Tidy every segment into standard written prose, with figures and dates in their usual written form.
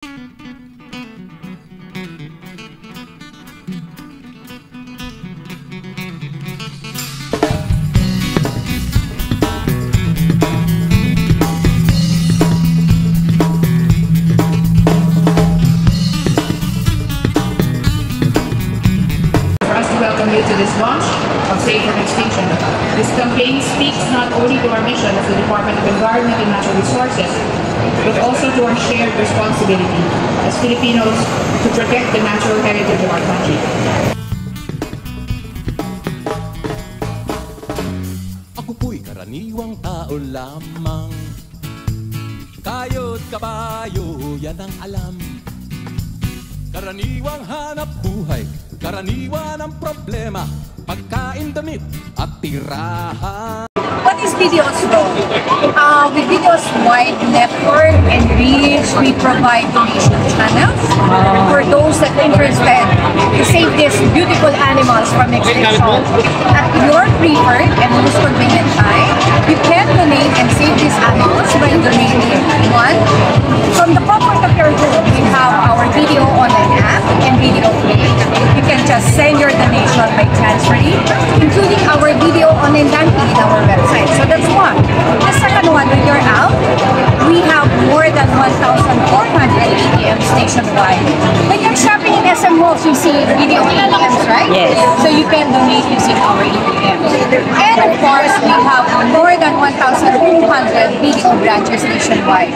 Welcome you to this launch of Save from Extinction. This campaign speaks not only to our mission as the Department of Environment and Natural Resources, but also to our shared responsibility as Filipinos to protect the natural heritage of our country. Ako po'y karaniwang tao lamang. Kayo't kabayo, yan ang alam. Karaniwang hanap buhay, karaniwan ang problema, pagkain, damit at tirahan. What is Videosmo? With Videos wide network and reach, we provide donation channels for those that are interested to save these beautiful animals from extinction. At your preferred and most convenient time, you can donate and save these animals by donating one. From the comfort of your home, we have our video online app and video play. You can just send your donation by transferring, including our video online banking in our website. So that's one. The second one, when you're out, we have more than 1,400 ATMs nationwide. When you're shopping in SM malls, you see video ATMs, right? Yes. So you can donate using our ATMs. And of course, we have more than 1,200 video branches nationwide.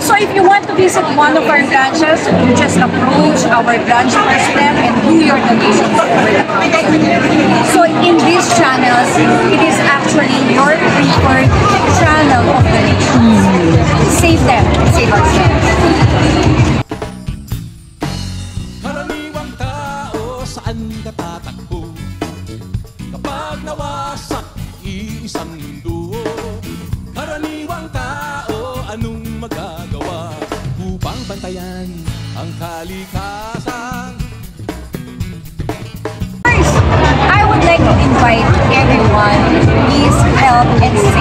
So if you want to visit one of our branches, you just approach our branch president and do your donations over the counter. So in these channels, it is actually your preferred channel of donations. Save them, save ourselves. Karaniwang tao saan natatakbo kapag nawasak iisang mundo. Karaniwang tao anong magagawa upang bantayan ang kalikasan? First, I would like to invite everyone to please help and save